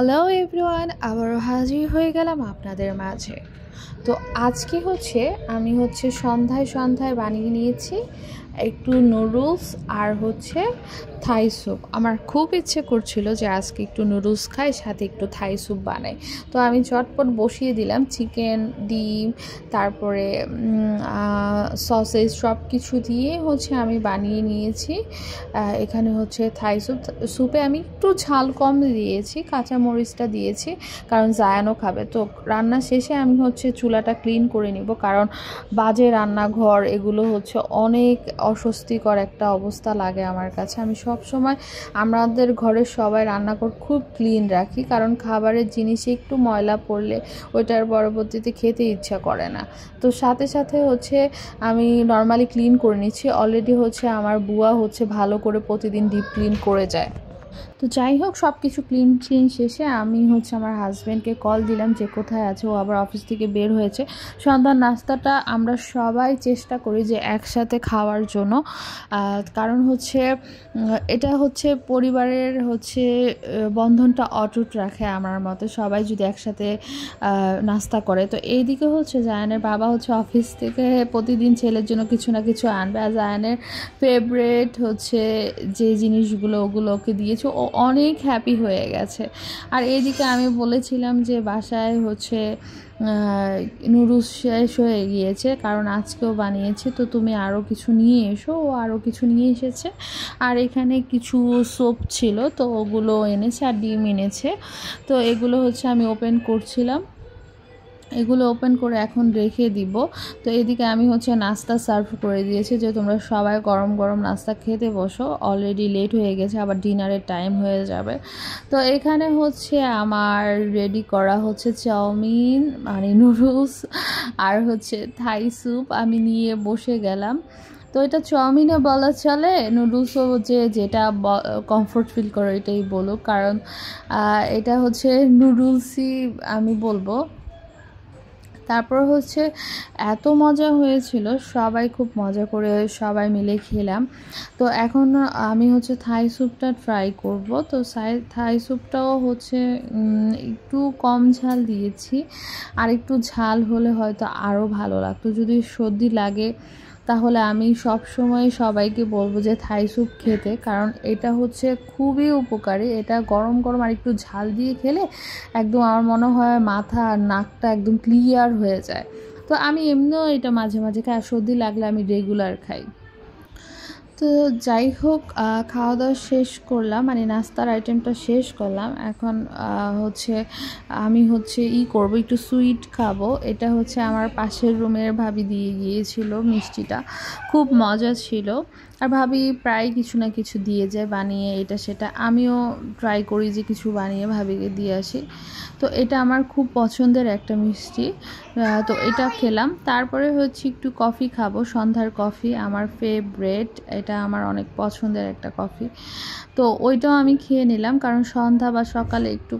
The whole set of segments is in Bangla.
হ্যালো এভরিওয়ান, আবারও হাজির হয়ে গেলাম আপনাদের মাঝে। তো আজকে আমি সন্ধ্যায় বানিয়ে নিয়েছি একটু নুডলস আর থাই স্যুপ। আমার খুব ইচ্ছে করছিল যে আজকে একটু নুডলস খাই, সাথে একটু থাই স্যুপ বানাই। তো আমি চটপট বসিয়ে দিলাম চিকেন, ডিম, তারপরে সসেজ সব কিছু দিয়ে আমি বানিয়ে নিয়েছি। এখানে থাই স্যুপে আমি একটু ঝাল কম দিয়েছি, কাঁচামরিচটা দিয়েছি কারণ জায়ানও খাবে। তো রান্না শেষে আমি চুলাটা ক্লিন করে নিব, কারণ বাজে রান্নাঘর এগুলো অনেক অস্বস্তিকর একটা অবস্থা লাগে আমার কাছে। আমি সব সময় আমাদের ঘরের সবাই রান্নাঘর খুব ক্লিন রাখি, কারণ খাবারের জিনিসে একটু ময়লা পড়লে ওইটার পরবর্তীতে খেতে ইচ্ছা করে না। তো সাথে সাথে আমি নর্মালি ক্লিন করে নিচ্ছি। অলরেডি আমার বুয়া ভালো করে প্রতিদিন ডিপ ক্লিন করে যায়। তো যাই হোক, সব কিছু ক্লিন শেষে আমি আমার হাজব্যান্ডকে কল দিলাম যে কোথায় আছে। ও আবার অফিস থেকে বের হয়েছে। সন্ধ্যার নাস্তাটা আমরা সবাই চেষ্টা করি যে একসাথে খাওয়ার জন্য, কারণ এটা পরিবারের বন্ধনটা অটুট রাখে আমার মতে, সবাই যদি একসাথে নাস্তা করে। তো এইদিকে জায়ানের বাবা অফিস থেকে প্রতিদিন ছেলের জন্য কিছু না কিছু আনবে, আর জায়ানের ফেভারেট যে জিনিসগুলো ওগুলো ওকে দিয়েছে। ও অনেক হ্যাপি হয়ে গেছে। আর এইদিকে আমি বলেছিলাম যে বাসায় নুডলস শেষ হয়ে গিয়েছে, কারণ আজকেও বানিয়েছি, তো তুমি আরও কিছু নিয়ে এসো। ও আরও কিছু নিয়ে এসেছে। আর এখানে কিছু সোপ ছিল, তো ওগুলো এনেছে, আর ডিম এনেছে। তো এগুলো আমি ওপেন করছিলাম। এগুলো ওপেন করে এখন রেখে দিব। তো এদিকে আমি নাস্তা সার্ভ করে দিয়েছি যে তোমরা সবাই গরম গরম নাস্তা খেতে বসো, অলরেডি লেট হয়ে গেছে, আবার ডিনারের টাইম হয়ে যাবে। তো এখানে আমার রেডি করা চাউমিন মানে নুডলস আর থাই স্যুপ আমি নিয়ে বসে গেলাম। তো এটা চাউমিনে বলা চলে, নুডলসও যেটা কমফোর্ট ফিল করে এটাই বলো, কারণ এটা নুডলসই আমি বলবো। তারপর এত মজা হয়েছিল, সবাই খুব মজা করে সবাই মিলে খেলাম। তো এখন আমি থাই স্যুপটা ট্রাই করব। তো থাই স্যুপটাও একটু কম ঝাল দিয়েছি, আর একটু ঝাল হলে হয়তো আরও ভালো লাগতো। যদি সর্দি লাগে তাহলে আমি সব সময় সবাইকে বলবো যে থাই স্যুপ খেতে, কারণ এটা খুবই উপকারী। এটা গরম গরম আর একটু ঝাল দিয়ে খেলে একদম আমার মনে হয় মাথা আর নাকটা একদম ক্লিয়ার হয়ে যায়। তো আমি এমনিও এটা মাঝে মাঝে খাই, আর সর্দি লাগলে আমি রেগুলার খাই। তো যাই হোক, খাওয়া দাওয়া শেষ করলাম, মানে নাস্তার আইটেমটা শেষ করলাম। এখন আমি করব, একটু সুইট খাবো। এটা আমার পাশের রুমের ভাবি দিয়ে গিয়েছিল মিষ্টিটা, খুব মজা ছিল। আর ভাবি প্রায় কিছু না কিছু দিয়ে যায় বানিয়ে, এটা সেটা। আমিও ট্রাই করি যে কিছু বানিয়ে ভাবিকে দিয়ে আসি। তো এটা আমার খুব পছন্দের একটা মিষ্টি। তো এটা খেলাম। তারপরে একটু কফি খাবো, সন্ধ্যার কফি আমার ফেভারিট। এটা আমার অনেক পছন্দের একটা কফি। তো ওইটাও আমি খেয়ে নিলাম, কারণ সন্ধ্যা বা সকালে একটু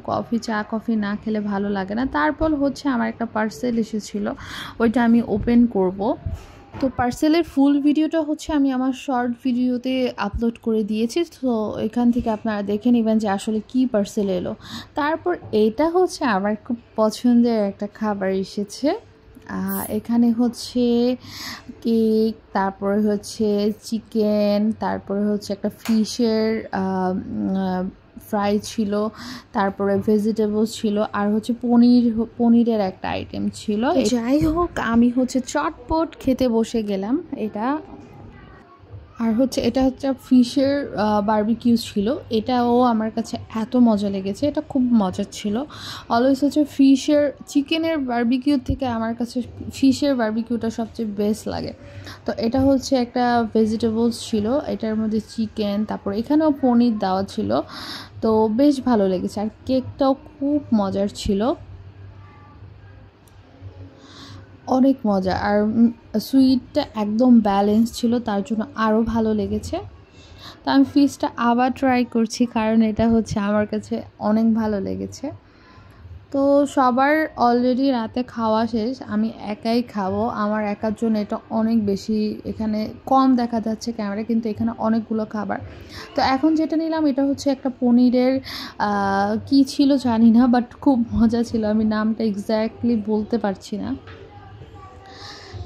চা কফি না খেলে ভালো লাগে না। তারপর আমার একটা পার্সেল এসেছিল, ওইটা আমি ওপেন করব। তো পার্সেলের ফুল ভিডিওটা আমি আমার শর্ট ভিডিওতে আপলোড করে দিয়েছি। তো এখান থেকে আপনারা দেখে নেবেন যে আসলে কি পার্সেল এলো। তারপর এটা আমার খুব পছন্দের একটা খাবার এসেছে। এখানে কেক, তারপরে চিকেন, তারপরে একটা ফিশের ফ্রাই ছিল, তারপরে ভেজিটেবল ছিল, আর পনিরের একটা আইটেম ছিল। যাই হোক, আমি চটপট খেতে বসে গেলাম। এটা আর এটা ফিশের বারবিকিউ ছিল। এটাও আমার কাছে এত মজা লেগেছে, এটা খুব মজার ছিল। অলওয়েজ চিকেনের বারবিকিউ থেকে আমার কাছে ফিশের বারবিকিউটা সবচেয়ে বেস্ট লাগে। তো এটা একটা ভেজিটেবলস ছিল, এটার মধ্যে চিকেন, তারপর এখানেও পনির দেওয়া ছিল। তো বেশ ভালো লেগেছে। আর কেকটাও খুব মজার ছিল, অনেক মজা। আর সুইটটা একদম ব্যালেন্স ছিল, তার জন্য আরও ভালো লেগেছে। তো আমি ফিশটা আবার ট্রাই করছি, কারণ এটা আমার কাছে অনেক ভালো লেগেছে। তো সবার অলরেডি রাতে খাওয়া শেষ, আমি একাই খাবো। আমার একার জন্য এটা অনেক বেশি, এখানে কম দেখা যাচ্ছে ক্যামেরা, কিন্তু এখানে অনেকগুলো খাবার। তো এখন যেটা নিলাম এটা হচ্ছে একটা পনিরের কি ছিল জানি না, বাট খুব মজা ছিল, আমি নামটা এক্স্যাক্টলি বলতে পারছি না।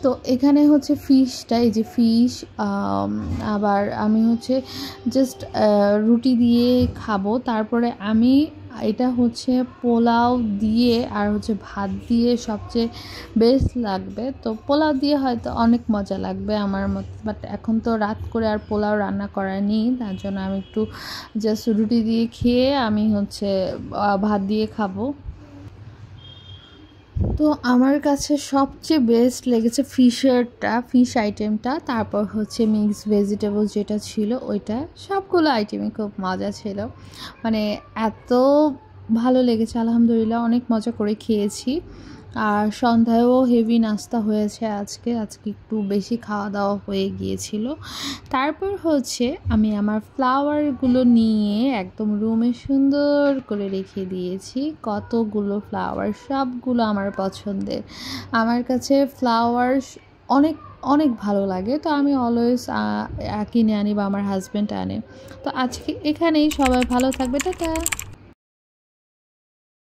তো এখানে হচ্ছে ফিশটা, এই যে ফিশ, আবার আমি হচ্ছে জাস্ট রুটি দিয়ে খাবো। তারপরে আমি এটা হচ্ছে পোলাও দিয়ে আর হচ্ছে ভাত দিয়ে সবচেয়ে বেস্ট লাগবে। তো পোলাও দিয়ে হয়তো অনেক মজা লাগবে আমার মতো, বাট এখন তো রাত করে আর পোলাও রান্না করা নেই, তার জন্য আমি একটু জাস্ট রুটি দিয়ে খেয়ে আমি হচ্ছে ভাত দিয়ে খাবো। তো আমার কাছে সবচেয়ে বেস্ট লেগেছে ফিশ আইটেমটা, তারপর হচ্ছে মিক্স ভেজিটেবল যেটা ছিল ওইটা, সবগুলো আইটেমই খুব মজা ছিল। মানে এত ভালো লেগেছে, আলহামদুলিল্লাহ অনেক মজা করে খেয়েছি। আর সন্ধ্যায়ও হেভি নাস্তা হয়েছে আজকে একটু বেশি খাওয়া দাওয়া হয়ে গিয়েছিল। তারপর হচ্ছে আমি আমার ফ্লাওয়ারগুলো নিয়ে একদম রুমে সুন্দর করে রেখে দিয়েছি। কতগুলো ফ্লাওয়ার, সবগুলো আমার পছন্দের। আমার কাছে ফ্লাওয়ার অনেক অনেক ভালো লাগে, তো আমি অলওয়েজ কিনে আনি বা আমার হাজব্যান্ড আনে। তো আজকে এখানেই, সবাই ভালো থাকবে, টাটা।